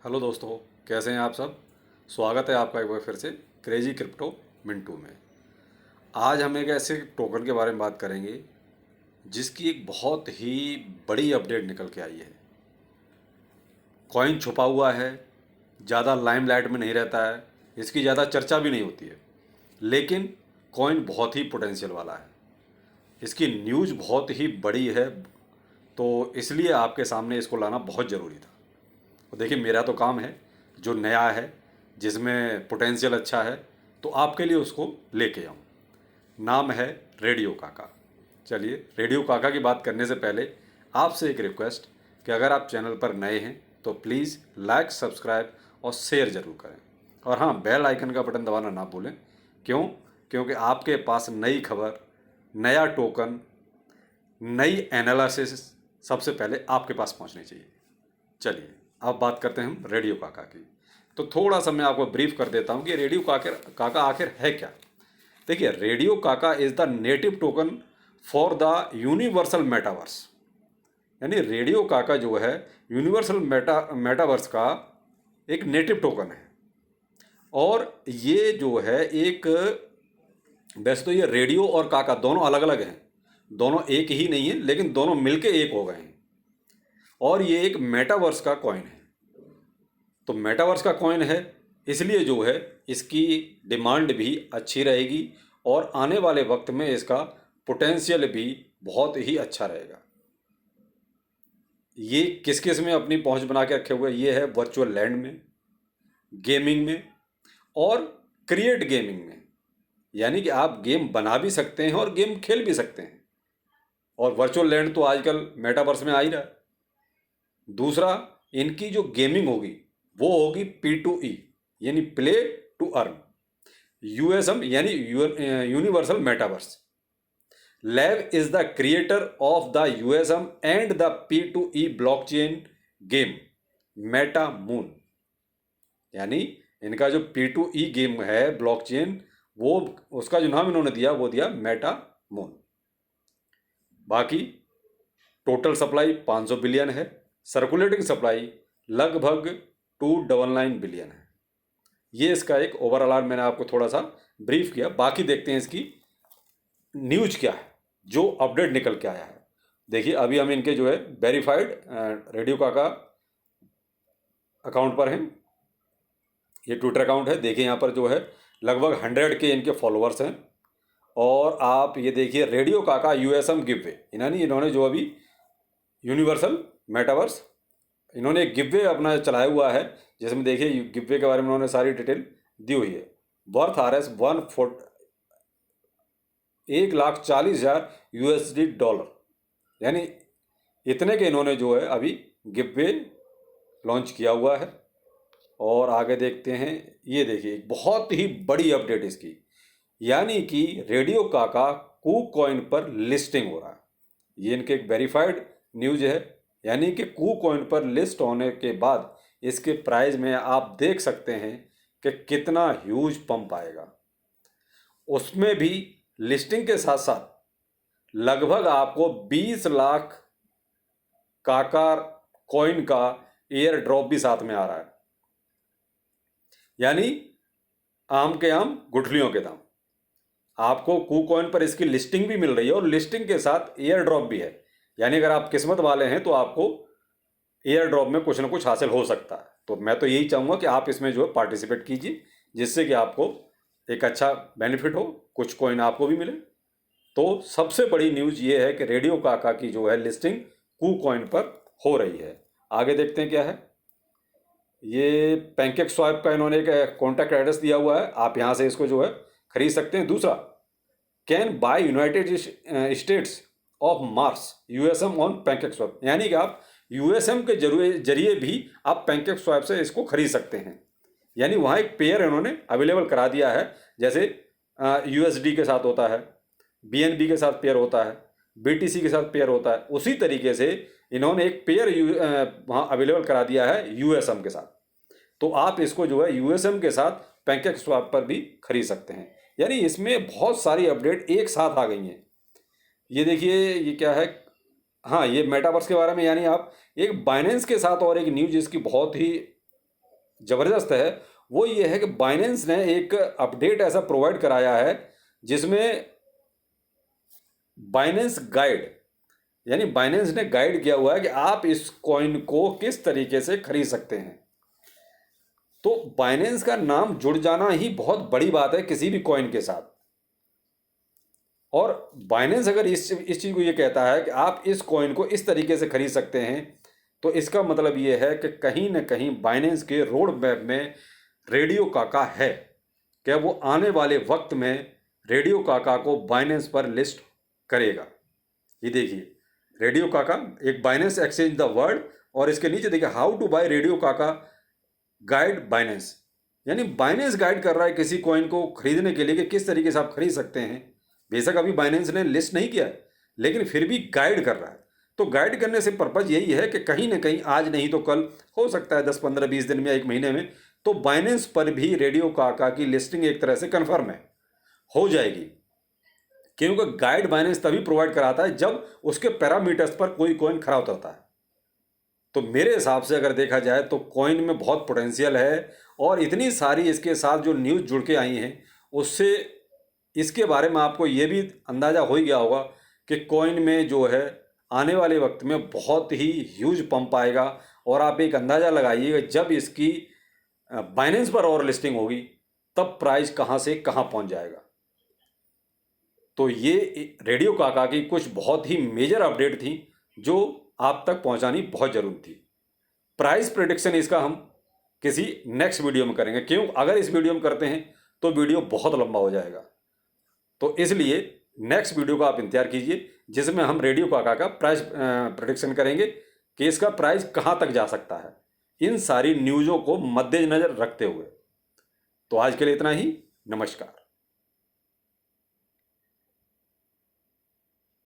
Hello दोस्तों, कैसे हैं आप सब। स्वागत है आपका एक बार फिर से क्रेजी क्रिप्टो मिंटू में। आज हम एक ऐसे टोकन के बारे में बात करेंगे जिसकी एक बहुत ही बड़ी अपडेट निकल के आई है। कॉइन छुपा हुआ है, ज़्यादा लाइमलाइट में नहीं रहता है, इसकी ज़्यादा चर्चा भी नहीं होती है, लेकिन कॉइन बहुत ही पोटेंशियल वाला है। इसकी न्यूज़ बहुत ही बड़ी है, तो इसलिए आपके सामने इसको लाना बहुत ज़रूरी था। और देखिए, मेरा तो काम है जो नया है, जिसमें पोटेंशियल अच्छा है, तो आपके लिए उसको लेके आऊँ। नाम है रेडियो काका। चलिए, रेडियो काका की बात करने से पहले आपसे एक रिक्वेस्ट कि अगर आप चैनल पर नए हैं तो प्लीज़ लाइक, सब्सक्राइब और शेयर ज़रूर करें। और हाँ, बेल आइकन का बटन दबाना ना भूलें। क्यों? क्योंकि आपके पास नई खबर, नया टोकन, नई एनालिसिस सबसे पहले आपके पास पहुंचनी चाहिए। चलिए, अब बात करते हैं हम रेडियो काका की। तो थोड़ा सा मैं आपको ब्रीफ कर देता हूँ कि रेडियो काका आखिर है क्या। देखिए, रेडियो काका is the native token for the universal metaverse. यानी रेडियो काका जो है यूनिवर्सल मेटावर्स का एक नेटिव टोकन है। और ये जो है एक, वैसे तो ये रेडियो और काका दोनों अलग अलग हैं, दोनों एक ही नहीं है, लेकिन दोनों मिलके एक हो गए हैं। और ये एक मेटावर्स का कॉइन है। तो मेटावर्स का कॉइन है, इसलिए जो है इसकी डिमांड भी अच्छी रहेगी और आने वाले वक्त में इसका पोटेंशियल भी बहुत ही अच्छा रहेगा। ये किस किस में अपनी पहुंच बना के रखे हुए, ये है वर्चुअल लैंड में, गेमिंग में और क्रिएट गेमिंग में। यानी कि आप गेम बना भी सकते हैं और गेम खेल भी सकते हैं। और वर्चुअल लैंड तो आजकल मेटावर्स में आ ही रहा है। दूसरा, इनकी जो गेमिंग होगी वो होगी P2E, यानी प्ले टू अर्न। यूएसएम यानी universal metaverse. Lab is the creator of the USM and the P2E blockchain game Meta moon. यानी इनका जो P2E गेम है ब्लॉकचेन, वो उसका जो नाम इन्होंने दिया वो दिया मेटा मून। बाकी टोटल सप्लाई 500 बिलियन है, सर्कुलेटिंग सप्लाई लगभग 299 बिलियन है। ये इसका एक ओवरऑल मैंने आपको थोड़ा सा ब्रीफ किया। बाकी देखते हैं इसकी न्यूज क्या है जो अपडेट निकल के आया है। देखिए, अभी हम इनके जो है वेरीफाइड रेडियो काका अकाउंट पर हैं। ये ट्विटर अकाउंट है। देखिए, यहाँ पर जो है लगभग 100 के इनके फॉलोअर्स हैं। और आप ये देखिए, रेडियो काका यूएसएम गिव वे, इन्होंने जो अभी यूनिवर्सल मेटावर्स, इन्होंने एक गिव वे अपना चलाया हुआ है, जिसमें देखिए गिव वे के बारे में उन्होंने सारी डिटेल दी हुई है। वर्थ RS 1,40,000 USD, यानी इतने के इन्होंने जो है अभी गिव वे लॉन्च किया हुआ है। और आगे देखते हैं, ये देखिए एक बहुत ही बड़ी अपडेट इसकी, यानी कि रेडियो काका कू कॉइन पर लिस्टिंग हो रहा है। ये इनके एक वेरीफाइड न्यूज है। यानी कि कू कॉइन पर लिस्ट होने के बाद इसके प्राइस में आप देख सकते हैं कि कितना ह्यूज पंप आएगा। उसमें भी लिस्टिंग के साथ साथ लगभग आपको 20 लाख काका कॉइन का एयर ड्रॉप भी साथ में आ रहा है। यानी आम के आम गुठलियों के दाम। आपको कू कॉइन पर इसकी लिस्टिंग भी मिल रही है और लिस्टिंग के साथ एयर ड्रॉप भी है। यानी अगर आप किस्मत वाले हैं तो आपको एयर ड्रॉप में कुछ ना कुछ हासिल हो सकता है। तो मैं तो यही चाहूँगा कि आप इसमें जो है पार्टिसिपेट कीजिए, जिससे कि आपको एक अच्छा बेनिफिट हो, कुछ कॉइन आपको भी मिले। तो सबसे बड़ी न्यूज़ ये है कि रेडियो काका की जो है लिस्टिंग कू कॉइन पर हो रही है। आगे देखते हैं क्या है। ये पैनकेक स्वाइप का इन्होंने एक कॉन्टैक्ट एड्रेस दिया हुआ है, आप यहाँ से इसको जो है खरीद सकते हैं। दूसरा, can buy United states of Mars USM on pancake swipe, यानी कि आप यूएसएम के जरिए भी आप पैनकेक स्वाइप से इसको खरीद सकते हैं। यानी वहाँ एक पेयर इन्होंने अवेलेबल करा दिया है। जैसे USD के साथ होता है, BNB के साथ पेयर होता है, BTC के साथ पेयर होता है, उसी तरीके से इन्होंने एक पेयर वहाँ अवेलेबल करा दिया है USM के साथ। तो आप इसको जो है USM के साथ पैनकेक स्वैप पर भी खरीद सकते हैं। यानी इसमें बहुत सारी अपडेट एक साथ आ गई हैं। ये देखिए, ये क्या है। हाँ, ये मेटावर्स के बारे में, यानी आप एक बाइनेंस के साथ और एक न्यूज इसकी बहुत ही ज़बरदस्त है वो ये है कि बाइनेंस ने एक अपडेट ऐसा प्रोवाइड कराया है जिसमें बाइनेंस गाइड, यानी बाइनेंस ने गाइड किया हुआ है कि आप इस कॉइन को किस तरीके से खरीद सकते हैं। तो बाइनेंस का नाम जुड़ जाना ही बहुत बड़ी बात है किसी भी कॉइन के साथ। और बाइनेंस अगर इस चीज़ को ये कहता है कि आप इस कॉइन को इस तरीके से खरीद सकते हैं, तो इसका मतलब ये है कि कहीं ना कहीं बाइनेंस के रोड मैप में रेडियो काका है, क्या वो आने वाले वक्त में रेडियो काका को बाइनेंस पर लिस्ट करेगा। ये देखिए रेडियो काका, एक बाइनेंस एक्सचेंज द वर्ल्ड, और इसके नीचे देखिए हाउ टू बाय रेडियो काका गाइड बाइनेंस, यानी बाइनेंस गाइड कर रहा है किसी कॉइन को खरीदने के लिए कि किस तरीके से आप खरीद सकते हैं। बेशक अभी बाइनेंस ने लिस्ट नहीं किया है, लेकिन फिर भी गाइड कर रहा है। तो गाइड करने से पर्पज़ यही है कि कहीं ना कहीं आज नहीं तो कल, हो सकता है 10, 15, 20 दिन में या 1 महीने में, तो बाइनेंस पर भी रेडियो काका की लिस्टिंग एक तरह से कन्फर्म है, हो जाएगी। क्योंकि गाइड बाइनेंस तभी प्रोवाइड कराता है जब उसके पैरामीटर्स पर कोई कॉइन खरा उतरता है। तो मेरे हिसाब से अगर देखा जाए तो कॉइन में बहुत पोटेंशियल है, और इतनी सारी इसके साथ जो न्यूज़ जुड़ के आई हैं उससे इसके बारे में आपको ये भी अंदाज़ा हो ही गया होगा कि कॉइन में जो है आने वाले वक्त में बहुत ही ह्यूज पंप आएगा। और आप एक अंदाज़ा लगाइएगा जब इसकी बाइनेंस पर और लिस्टिंग होगी तब प्राइस कहाँ से कहाँ पहुँच जाएगा। तो ये रेडियो काका की कुछ बहुत ही मेजर अपडेट थी जो आप तक पहुंचानी बहुत ज़रूरी थी। प्राइस प्रेडिक्शन इसका हम किसी नेक्स्ट वीडियो में करेंगे, क्यों, अगर इस वीडियो में करते हैं तो वीडियो बहुत लंबा हो जाएगा। तो इसलिए नेक्स्ट वीडियो का आप इंतजार कीजिए जिसमें हम रेडियो काका का प्राइस प्रेडिक्शन करेंगे कि इसका प्राइस कहाँ तक जा सकता है, इन सारी न्यूज़ों को मद्देनज़र रखते हुए। तो आज के लिए इतना ही, नमस्कार।